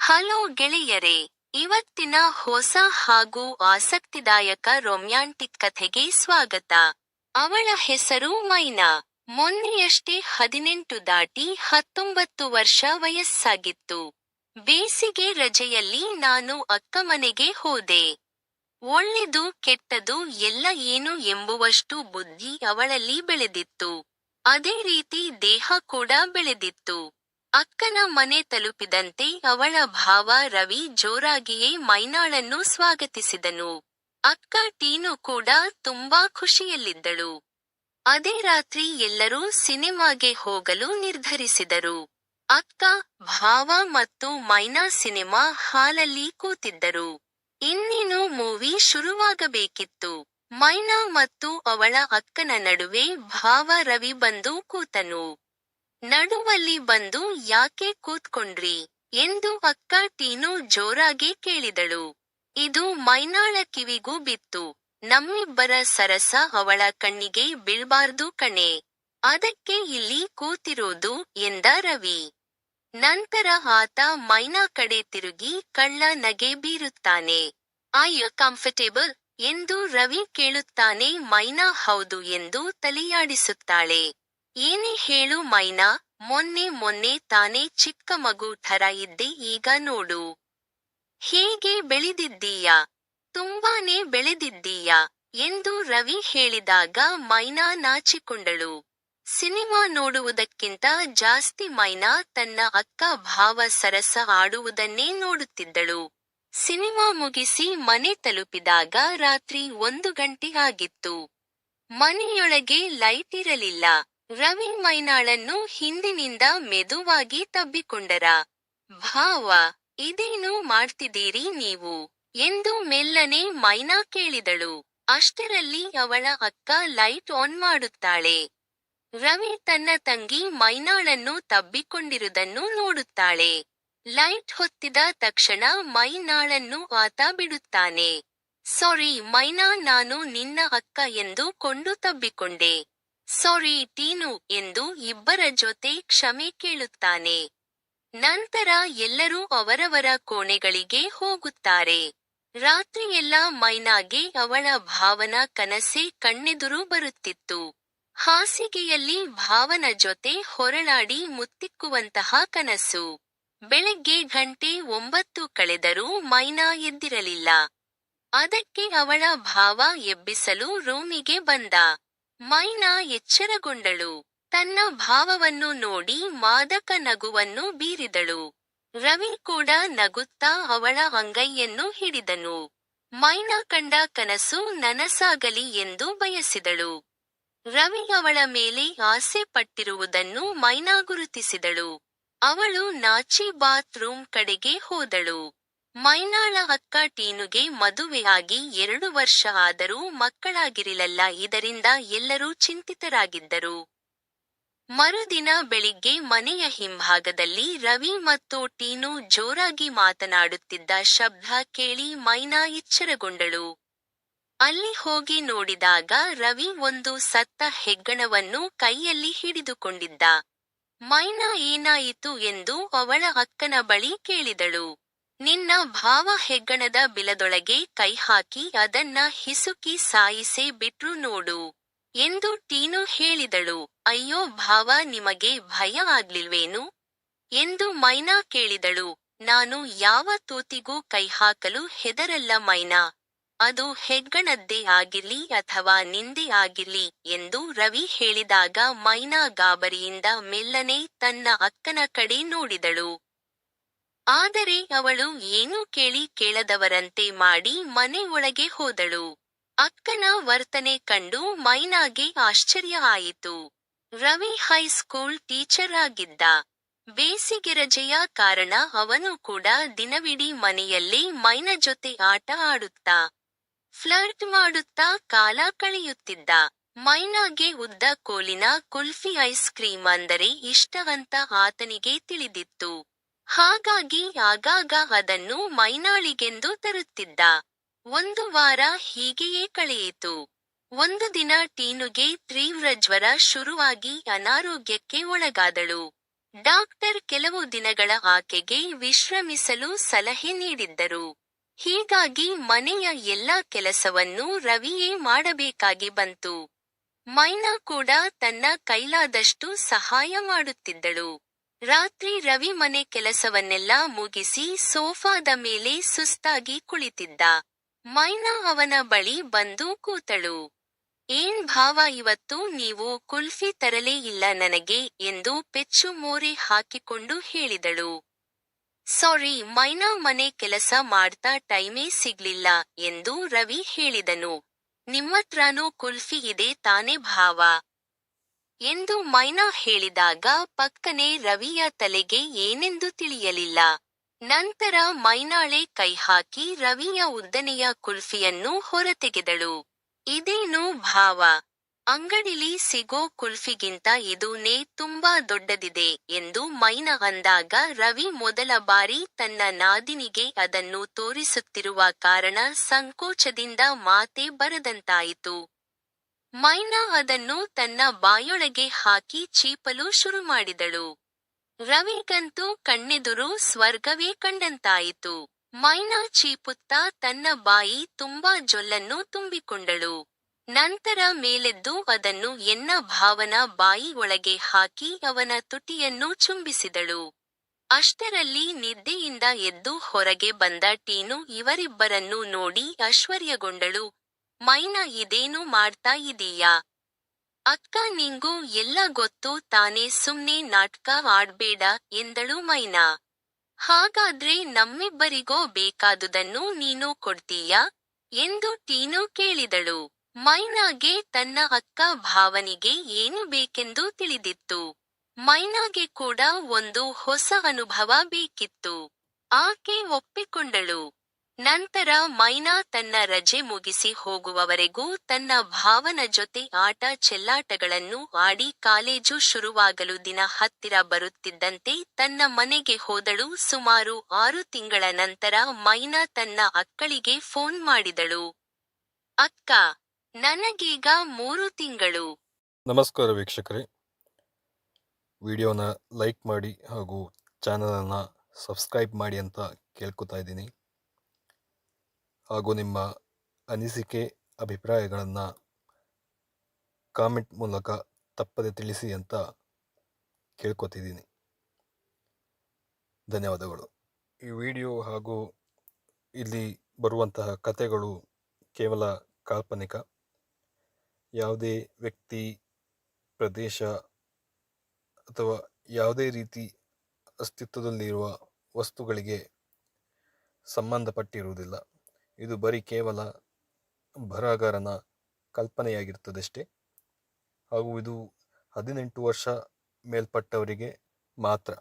Hello ಗೆಳೆಯರೇ, ಇವತ್ತಿನ ಹೊಸ ಹಾಗೂ ಆಸಕ್ತಿದಾಯಕ ರೊಮ್ಯಾಂಟಿಕ್ ಕಥೆಗೆ ಸ್ವಾಗತ. ಅವಳ ಹೆಸರು ಮೈನಾ. ಮೊನ್ನೆಯಷ್ಟೇ 18 ದಾಟಿ 19 ವರ್ಷ ವಯಸ್ಸಾಗಿತ್ತು. ಬೇಸಿಗೆ ರಜೆಯಲ್ಲಿ ನಾನು ಅಕ್ಕ ಮನೆಗೆ ಹೋದೆ. ಒಳ್ಳೆದು ಕೆಟ್ಟದು ಎಲ್ಲ ಏನು ಎಂಬುವಷ್ಟು ಬುದ್ಧಿ ಅವಳಲ್ಲಿ ಬೆಳೆದಿತ್ತು. ಅದೇ ರೀತಿ ದೇಹ ಕೂಡ ಬೆಳೆದಿತ್ತು. ಅಕ್ಕನ ಮನೆ ತಲುಪಿದಂತೆ ಅವಳ ಭಾವ ರವಿ ಜೋರಾಗಿಯೇ ಮೈನಾಳನ್ನು ಸ್ವಾಗತಿಸಿದನು. ಅಕ್ಕ ಟೀನು ಕೂಡ ತುಂಬಾ ಖುಷಿಯಲ್ಲಿದ್ದಳು. ಅದೇ ರಾತ್ರಿ ಎಲ್ಲರೂ ಸಿನೆಮಾಗೆ ಹೋಗಲು ನಿರ್ಧರಿಸಿದರು. ಅಕ್ಕ, ಭಾವ ಮತ್ತು ಮೈನಾ ಸಿನೆಮಾ ಹಾಲಲ್ಲಿ ಕೂತಿದ್ದರು. ಇನ್ನೇನು ಮೂವಿ ಶುರುವಾಗಬೇಕಿತ್ತು. ಮೈನಾ ಮತ್ತು ಅವಳ ಅಕ್ಕನ ನಡುವೆ ಭಾವ ರವಿ ಬಂದು ಕೂತನು. ನಡುವಲ್ಲಿ ಬಂದು ಯಾಕೆ ಕೂತ್ಕೊಂಡ್ರಿ ಎಂದು ಅಕ್ಕ ಟೀನು ಜೋರಾಗಿ ಕೇಳಿದಳು. ಇದು ಮೈನಾಳ ಕಿವಿಗೂ ಬಿತ್ತು. ನಮ್ಮಿಬ್ಬರ ಸರಸ ಅವಳ ಕಣ್ಣಿಗೆ ಬೀಳ್ಬಾರ್ದು ಕಣೆ. ಅದಕ್ಕೆ ಇಲ್ಲಿ ಕೂತಿರೋದು ಎಂದ ರವಿ. ನಂತರ ಆತ ಮೈನಾ ಕಡೆ ತಿರುಗಿ ಕಳ್ಳ ನಗೆ ಬೀರುತ್ತಾನೆ. ಐ ಯು ಕಂಫರ್ಟೇಬಲ್ ಎಂದು ರವಿ ಕೇಳುತ್ತಾನೆ. ಮೈನಾ ಹೌದು ಎಂದು ತಲೆಯಾಡಿಸುತ್ತಾಳೆ. ಏನೇ ಹೇಳು ಮೈನಾ, ಮೊನ್ನೆ ತಾನೇ ಚಿಕ್ಕ ಮಗು ಥರ ಇದ್ದೆ, ಈಗ ನೋಡು ಹೇಗೆ ಬೆಳೆದಿದ್ದೀಯಾ, ತುಂಬಾನೇ ಬೆಳೆದಿದ್ದೀಯಾ ಎಂದು ರವಿ ಹೇಳಿದಾಗ ಮೈನಾ ನಾಚಿಕೊಂಡಳು. ಸಿನಿಮಾ ನೋಡುವುದಕ್ಕಿಂತ ಜಾಸ್ತಿ ಮೈನಾ ತನ್ನ ಅಕ್ಕ ಭಾವ ಸರಸ ಆಡುವುದನ್ನೇ ನೋಡುತ್ತಿದ್ದಳು. ಸಿನಿಮಾ ಮುಗಿಸಿ ಮನೆ ತಲುಪಿದಾಗ ರಾತ್ರಿ 1 ಗಂಟೆ ಆಗಿತ್ತು. ಮನೆಯೊಳಗೆ ಲೈಟ್ ಇರಲಿಲ್ಲ. ರವಿ ಮೈನಾಳನ್ನು ಹಿಂದಿನಿಂದ ಮೆದುವಾಗಿ ತಬ್ಬಿಕೊಂಡರ. ಭಾವ, ಇದೇನು ಮಾಡ್ತಿದ್ದೀರಿ ನೀವು ಎಂದು ಮೆಲ್ಲನೆ ಮೈನಾ ಕೇಳಿದಳು. ಅಷ್ಟರಲ್ಲಿ ಅವಳ ಅಕ್ಕ ಲೈಟ್ ಆನ್ ಮಾಡುತ್ತಾಳೆ. ರವಿ ತನ್ನ ತಂಗಿ ಮೈನಾಳನ್ನು ತಬ್ಬಿಕೊಂಡಿರುವುದನ್ನು ನೋಡುತ್ತಾಳೆ. ಲೈಟ್ ಹೊತ್ತಿದ ತಕ್ಷಣ ಮೈನಾಳನ್ನು ಆತ ಬಿಡುತ್ತಾನೆ. ಸಾರಿ ಮೈನಾ, ನಾನು ನಿನ್ನ ಅಕ್ಕ ಎಂದು ಕೊಂಡು ತಬ್ಬಿಕೊಂಡೆ. ಸಾರಿ ಟೀನು ಎಂದು ಇಬ್ಬರ ಜೊತೆ ಕ್ಷಮೆ ಕೇಳುತ್ತಾನೆ. ನಂತರ ಎಲ್ಲರೂ ಅವರವರ ಕೋಣೆಗಳಿಗೆ ಹೋಗುತ್ತಾರೆ. ರಾತ್ರಿಯೆಲ್ಲ ಮೈನಾಗೆ ಅವಳ ಭಾವನ ಕನಸೇ ಕಣ್ಣೆದುರು ಬರುತ್ತಿತ್ತು. ಹಾಸಿಗೆಯಲ್ಲಿ ಭಾವನ ಜೊತೆ ಹೊರಳಾಡಿ ಮುತ್ತಿಕ್ಕುವಂತಹ ಕನಸು. ಬೆಳಗ್ಗೆ 9 ಕಳೆದರೂ ಮೈನಾ ಎದ್ದಿರಲಿಲ್ಲ. ಅದಕ್ಕೆ ಅವಳ ಭಾವ ಎಬ್ಬಿಸಲು ರೂಮಿಗೆ ಬಂದ. ಮೈನಾ ಎಚ್ಚರಗೊಂಡಳು. ತನ್ನ ಭಾವವನ್ನು ನೋಡಿ ಮಾದಕ ನಗುವನ್ನು ಬೀರಿದಳು. ರವಿ ಕೂಡ ನಗುತ್ತಾ ಅವಳ ಅಂಗೈಯನ್ನು ಹಿಡಿದನು. ಮೈನಾ ಕಂಡ ಕನಸು ನನಸಾಗಲಿ ಎಂದು ಬಯಸಿದಳು. ರವಿ ಅವಳ ಮೇಲೆ ಆಸೆ ಪಟ್ಟಿರುವುದನ್ನು ಮೈನಾ ಗುರುತಿಸಿದಳು. ಅವಳು ನಾಚಿ ಬಾತ್ ರೂಮ್ ಕಡೆಗೆ ಹೋದಳು. ಮೈನಾಳ ಅಕ್ಕ ಟೀನುಗೆ ಮದುವೆಯಾಗಿ 2 ವರ್ಷ ಆದರೂ ಮಕ್ಕಳಾಗಿರಲಿಲ್ಲ. ಇದರಿಂದ ಎಲ್ಲರೂ ಚಿಂತಿತರಾಗಿದ್ದರು. ಮರುದಿನ ಬೆಳಿಗ್ಗೆ ಮನೆಯ ಹಿಂಭಾಗದಲ್ಲಿ ರವಿ ಮತ್ತು ಟೀನು ಜೋರಾಗಿ ಮಾತನಾಡುತ್ತಿದ್ದ ಶಬ್ದ ಕೇಳಿ ಮೈನಾ ಎಚ್ಚರಗೊಂಡಳು. ಅಲ್ಲಿ ಹೋಗಿ ನೋಡಿದಾಗ ರವಿ ಒಂದು ಸತ್ತ ಹೆಗ್ಗಣವನ್ನು ಕೈಯಲ್ಲಿ ಹಿಡಿದುಕೊಂಡಿದ್ದ. ಮೈನಾ ಏನಾಯಿತು ಎಂದು ಅವಳ ಅಕ್ಕನ ಬಳಿ ಕೇಳಿದಳು. ನಿನ್ನ ಭಾವ ಹೆಗ್ಗಣದ ಬಿಲದೊಳಗೆ ಕೈ ಹಾಕಿ ಅದನ್ನ ಹಿಸುಕಿ ಸಾಯಿಸೇ ಬಿಟ್ರು ನೋಡು ಎಂದು ಟೀನು ಹೇಳಿದಳು. ಅಯ್ಯೋ ಭಾವ, ನಿಮಗೆ ಭಯ ಆಗ್ಲಿಲ್ವೇನು ಎಂದು ಮೈನಾ ಕೇಳಿದಳು. ನಾನು ಯಾವ ತೂತಿಗೂ ಕೈ ಹಾಕಲು ಹೆದರಲ್ಲ ಮೈನಾ, ಅದು ಹೆಗ್ಗಣದ್ದೇ ಆಗಿರ್ಲಿ ಅಥವಾ ನಿಂದೇ ಆಗಿರ್ಲಿ ಎಂದು ರವಿ ಹೇಳಿದಾಗ ಮೈನಾ ಗಾಬರಿಯಿಂದ ಮೆಲ್ಲನೆ ತನ್ನ ಅಕ್ಕನ ಕಡೆ ನೋಡಿದಳು. ಆದರೆ ಅವಳು ಏನೂ ಕೇಳಿ ಕೇಳದವರಂತೆ ಮಾಡಿ ಮನೆ ಒಳಗೆ ಹೋದಳು. ಅಕ್ಕನ ವರ್ತನೆ ಕಂಡು ಮೈನಾಗೆ ಆಶ್ಚರ್ಯ ಆಯಿತು. ರವಿ ಹೈಸ್ಕೂಲ್ ಟೀಚರ್ ಆಗಿದ್ದ. ಬೇಸಿಗೆ ರಜೆಯ ಕಾರಣ ಅವನು ಕೂಡ ದಿನವಿಡೀ ಮನೆಯಲ್ಲೇ ಮೈನಾ ಜೊತೆ ಆಟ ಆಡುತ್ತಾ ಫ್ಲರ್ಟ್ ಮಾಡುತ್ತಾ ಕಾಲ ಕಳೆಯುತ್ತಿದ್ದ. ಮೈನಾಗೆ ಉದ್ದ ಕೋಲಿನ ಕುಲ್ಫಿ ಐಸ್ ಕ್ರೀಮ್ ಅಂದರೆ ಇಷ್ಟ ಅಂತ ಆತನಿಗೆ ತಿಳಿದಿತ್ತು. ಹಾಗಾಗಿ ಆಗಾಗ ಅದನ್ನು ಮೈನಾಳಿಗೆಂದು ತರುತ್ತಿದ್ದ. 1 ವಾರ ಹೀಗೆಯೇ ಕಳೆಯಿತು. ಒಂದು ದಿನ ಟೀನುಗೆ ತೀವ್ರ ಜ್ವರ ಶುರುವಾಗಿ ಅನಾರೋಗ್ಯಕ್ಕೆ ಒಳಗಾದಳು. ಡಾಕ್ಟರ್ ಕೆಲವು ದಿನಗಳ ಆಕೆಗೆ ವಿಶ್ರಮಿಸಲು ಸಲಹೆ ನೀಡಿದ್ದರು. ಹೀಗಾಗಿ ಮನೆಯ ಎಲ್ಲ ಕೆಲಸವನ್ನೂ ರವಿಯೇ ಮಾಡಬೇಕಾಗಿ ಬಂತು. ಮೈನಾ ಕೂಡ ತನ್ನ ಕೈಲಾದಷ್ಟು ಸಹಾಯ ಮಾಡುತ್ತಿದ್ದಳು. ರಾತ್ರಿ ರವಿ ಮನೆ ಕೆಲಸವನ್ನೆಲ್ಲ ಮುಗಿಸಿ ಸೋಫಾದ ಮೇಲೆ ಸುಸ್ತಾಗಿ ಕುಳಿತಿದ್ದ. ಮೈನಾ ಅವನ ಬಳಿ ಬಂದು ಕೂತಳು. ಏನ್ ಭಾವ, ಇವತ್ತು ನೀವು ಕುಲ್ಫಿ ತರಲೇ ಇಲ್ಲ ನನಗೆ ಎಂದು ಪೆಚ್ಚು ಮೋರೆ ಹಾಕಿಕೊಂಡು ಹೇಳಿದಳು. ಸಾರಿ ಮೈನಾ, ಮನೆ ಕೆಲಸ ಮಾಡ್ತಾ ಟೈಮೇ ಸಿಗ್ಲಿಲ್ಲ ಎಂದು ರವಿ ಹೇಳಿದನು. ನಿಮ್ಮತ್ರಾನೂ ಕುಲ್ಫಿ ಇದೆ ತಾನೇ ಭಾವ ಎಂದು ಮೈನಾ ಹೇಳಿದಾಗ ಪಕ್ಕನೆ ರವಿಯ ತಲೆಗೆ ಏನೆಂದು ತಿಳಿಯಲಿಲ್ಲ. ನಂತರ ಮೈನಾಳೆ ಕೈ ಹಾಕಿ ರವಿಯ ಉದ್ದನೆಯ ಕುಲ್ಫಿಯನ್ನು ಹೊರತೆಗೆದಳು. ಇದೇನು ಭಾವ, ಅಂಗಡಿಲಿ ಸಿಗೋ ಕುಲ್ಫಿಗಿಂತ ಇದೂನೇ ತುಂಬಾ ದೊಡ್ಡದಿದೆ ಎಂದು ಮೈನಾ ಅಂದಾಗ ರವಿ ಮೊದಲ ಬಾರಿ ತನ್ನ ನಾದಿನಿಗೆ ಅದನ್ನು ತೋರಿಸುತ್ತಿರುವ ಕಾರಣ ಸಂಕೋಚದಿಂದ ಮಾತೇ ಬರದಂತಾಯಿತು. ಮೈನಾ ಅದನ್ನು ತನ್ನ ಬಾಯೊಳಗೆ ಹಾಕಿ ಚೀಪಲು ಶುರುಮಾಡಿದಳು. ರವಿಗಂತೂ ಕಣ್ಣೆದುರು ಸ್ವರ್ಗವೇ ಕಂಡಂತಾಯಿತು. ಮೈನಾ ಚೀಪುತ್ತಾ ತನ್ನ ಬಾಯಿ ತುಂಬಾ ಜೊಲ್ಲನ್ನು ತುಂಬಿಕೊಂಡಳು. ನಂತರ ಮೇಲೆದ್ದು ಅದನ್ನು ಎನ್ನ ಭಾವನ ಬಾಯಿ ಒಳಗೆ ಹಾಕಿ ಅವನ ತುಟಿಯನ್ನು ಚುಂಬಿಸಿದಳು. ಅಷ್ಟರಲ್ಲಿ ನಿದ್ದೆಯಿಂದ ಎದ್ದು ಹೊರಗೆ ಬಂದ ಟೀನು ಇವರಿಬ್ಬರನ್ನೂ ನೋಡಿ ಆಶ್ಚರ್ಯಗೊಂಡಳು. ಮೈನಾ, ಇದೇನು ಮಾಡ್ತಾ ಇದೀಯಾ ಅಕ್ಕ, ನಿಂಗೂ ಎಲ್ಲ ಗೊತ್ತು ತಾನೇ, ಸುಮ್ನೆ ನಾಟ್ಕ ಆಡ್ಬೇಡ ಎಂದಳು ಮೈನಾ. ಹಾಗಾದ್ರೆ ನಮ್ಮಿಬ್ಬರಿಗೋ ಬೇಕಾದುದನ್ನು ನೀನು ಕೊಡ್ತೀಯಾ ಎಂದು ಟೀನು ಕೇಳಿದಳು. ಮೈನಾಗೆ ತನ್ನ ಅಕ್ಕ ಭಾವನಿಗೆ ಏನು ಬೇಕೆಂದು ತಿಳಿದಿತ್ತು. ಮೈನಾಗೆ ಕೂಡ ಒಂದು ಹೊಸ ಅನುಭವ ಬೇಕಿತ್ತು. ಆಕೆ ಒಪ್ಪಿಕೊಂಡಳು. ನಂತರ ಮೈನಾ ತನ್ನ ರಜೆ ಮುಗಿಸಿ ಹೋಗುವವರೆಗೂ ತನ್ನ ಭಾವನ ಜೊತೆ ಆಟ ಚೆಲ್ಲಾಟಗಳನ್ನು ಆಡಿ ಕಾಲೇಜು ಶುರುವಾಗಲು ದಿನ ಹತ್ತಿರ ಬರುತ್ತಿದ್ದಂತೆ ತನ್ನ ಮನೆಗೆ ಹೋದಳು. ಸುಮಾರು 6 ತಿಂಗಳ ನಂತರ ಮೈನಾ ತನ್ನ ಅಕ್ಕಳಿಗೆ ಫೋನ್ ಮಾಡಿದಳು. ಅಕ್ಕ, ನನಗೀಗ 3 ತಿಂಗಳು. ನಮಸ್ಕಾರ ವೀಕ್ಷಕರೇ, ವಿಡಿಯೋನ ಲೈಕ್ ಮಾಡಿ ಹಾಗೂ ಚಾನಲನ್ನು ಸಬ್ಸ್ಕ್ರೈಬ್ ಮಾಡಿ ಅಂತ ಕೇಳ್ಕೊತಾ ಇದ್ದೀನಿ. ಹಾಗೂ ನಿಮ್ಮ ಅನಿಸಿಕೆ ಅಭಿಪ್ರಾಯಗಳನ್ನು ಕಾಮೆಂಟ್ ಮೂಲಕ ತಪ್ಪದೆ ತಿಳಿಸಿ ಅಂತ ಕೇಳ್ಕೊತಿದ್ದೀನಿ. ಧನ್ಯವಾದಗಳು. ಈ ವಿಡಿಯೋ ಹಾಗೂ ಇಲ್ಲಿ ಬರುವಂತಹ ಕಥೆಗಳು ಕೇವಲ ಕಾಲ್ಪನಿಕ. ಯಾವುದೇ ವ್ಯಕ್ತಿ, ಪ್ರದೇಶ ಅಥವಾ ಯಾವುದೇ ರೀತಿ ಅಸ್ತಿತ್ವದಲ್ಲಿರುವ ವಸ್ತುಗಳಿಗೆ ಸಂಬಂಧಪಟ್ಟಿರುವುದಿಲ್ಲ. ಇದು ಬರೀ ಕೇವಲ ಬರಹಗಾರನ ಕಲ್ಪನೆಯಾಗಿರ್ತದಷ್ಟೇ. ಹಾಗೂ ಇದು 18 ವರ್ಷ ಮೇಲ್ಪಟ್ಟವರಿಗೆ ಮಾತ್ರ.